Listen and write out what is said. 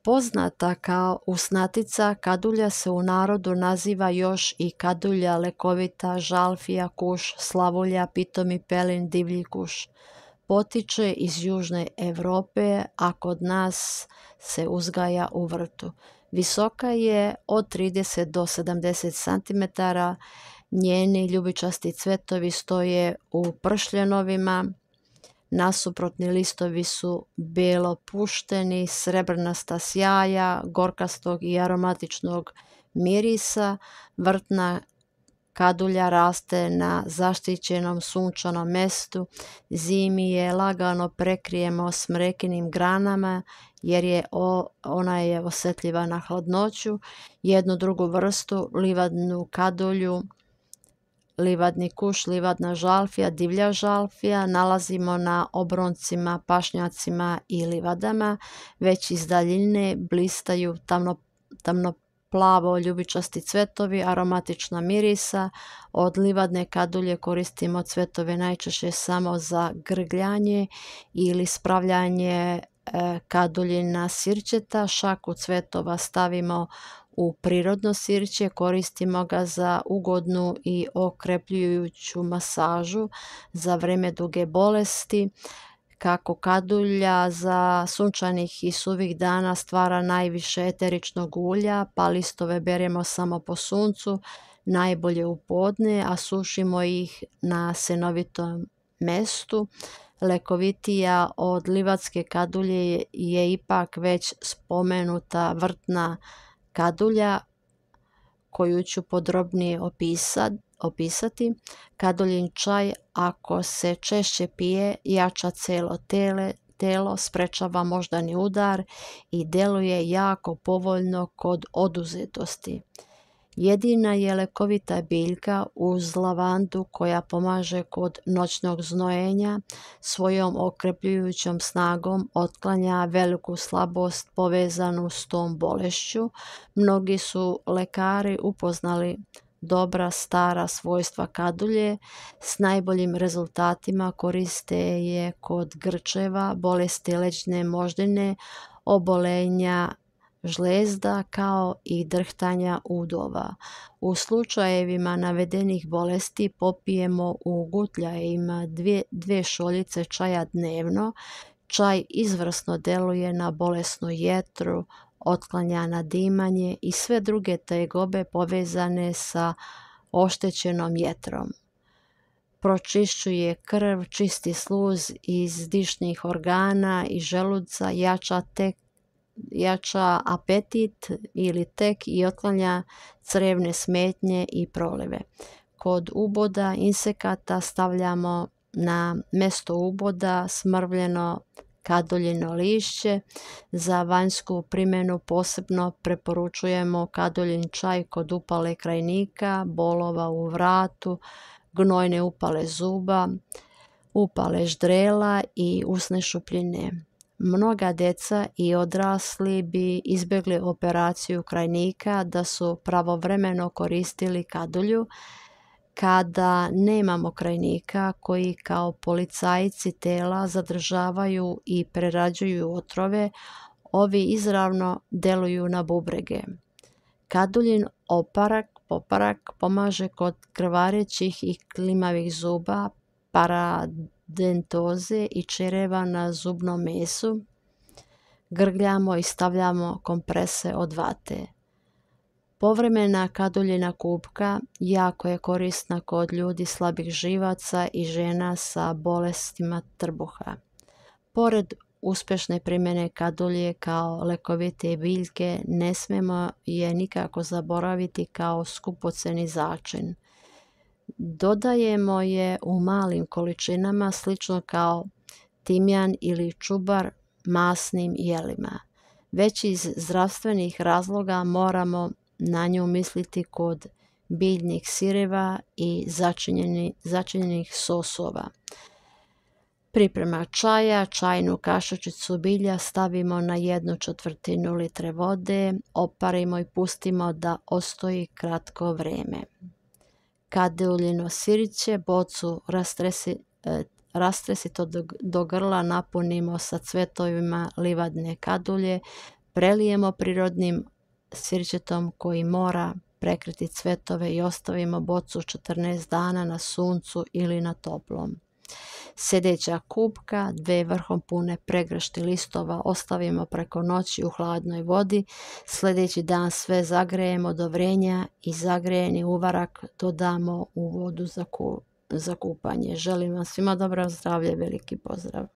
Poznata kao usnatica, kadulja se u narodu naziva još i kadulja lekovita, žalfija, kuš, slavulja, pitomi pelin, divlji kuš. Potiče iz južne Europe, a kod nas se uzgaja u vrtu. Visoka je od 30 do 70 cm, njeni ljubičasti cvetovi stoje u pršljenovima, nasuprotni listovi su belo pušteni, srebrnasta sjaja, gorkastog i aromatičnog mirisa. Vrtna kadulja raste na zaštićenom sunčanom mjestu, zimi je lagano prekrijemo smrekinim granama jer ona je osjetljiva na hladnoću. Jednu drugu vrstu, livadnu kadulju, livadni kuš, livadna žalfija, divlja žalfija, nalazimo na obroncima, pašnjacima i livadama. Već iz daljine blistaju tamno plavo ljubičasti cvetovi, aromatična mirisa. Od livadne kadulje koristimo cvetove najčešće samo za grgljanje ili spravljanje kaduljina sirćeta. Šaku cvetova stavimo u prirodno sirće, koristimo ga za ugodnu i okrepljujuću masažu za vrijeme duge bolesti. Kako kadulja za sunčanih i suvih dana stvara najviše eteričnog ulja, pa listove beremo samo po suncu, najbolje u podne, a sušimo ih na senovitom mjestu. Lekovitija od livadske kadulje je ipak već spomenuta vrtna kadulja, koju ću podrobnije opisati. Kaduljin čaj, ako se češće pije, jača cijelo telo, sprečava moždani udar i djeluje jako povoljno kod oduzetosti. Jedina je lekovita biljka uz lavandu koja pomaže kod noćnog znojenja, svojom okrepljujućom snagom otklanja veliku slabost povezanu s tom bolešću. Mnogi su lekari upoznali dobra stara svojstva kadulje, s najboljim rezultatima koriste je kod grčeva, bolesti leđne moždine, obolenja žlezda kao i drhtanja udova. U slučajevima navedenih bolesti popijemo u gutljajima 2 šoljice čaja dnevno. Čaj izvrsno deluje na bolesnu jetru, otklanja nadimanje i sve druge tegobe povezane sa oštećenom jetrom. Pročišćuje krv, čisti sluz iz dišnih organa i želuca, jača apetit ili tek i otklanja crevne smetnje i prolive. Kod uboda insekata stavljamo na mjesto uboda smrvljeno kaduljino lišće. Za vanjsku primjenu posebno preporučujemo kaduljin čaj kod upale krajnika, bolova u vratu, gnojne upale zuba, upale ždrela i usne šupljine. Mnoga djeca i odrasli bi izbjegli operaciju krajnika da su pravovremeno koristili kadulju. Kada nemamo krajnika koji kao policajci tela zadržavaju i prerađuju otrove, ovi izravno deluju na bubrege. Kaduljin poparak pomaže kod krvarećih i klimavih zuba, paradentoze i čireva na zubnom mesu. Grgljamo i stavljamo komprese od vate. Povremena kaduljina kupka jako je korisna kod ljudi slabih živaca i žena sa bolestima trbuha. Pored uspješne primjene kadulje kao lekovite biljke, ne smijemo je nikako zaboraviti kao skupocjeni začin. Dodajemo je u malim količinama, slično kao timjan ili čubar masnim jelima. Već iz zdravstvenih razloga moramo na nju misliti kod biljnih sireva i začinjenih sosova. Priprema čaja: čajnu kašičicu bilja stavimo na 1/4 litre vode, oparimo i pustimo da ostoji kratko vrijeme. Kaduljino sirće, bocu rastresito do grla napunimo sa cvetovima livadne kadulje, prelijemo prirodnim svirćetom koji mora prekriti cvetove i ostavimo bocu 14 dana na suncu ili na toplom. Sedeća kupka, 2 vrhom pune pregršti listova ostavimo preko noći u hladnoj vodi. Sljedeći dan sve zagrejemo do vrenja i zagrejeni uvarak dodamo u vodu za kupanje. Želim vam svima dobro zdravlje, veliki pozdrav.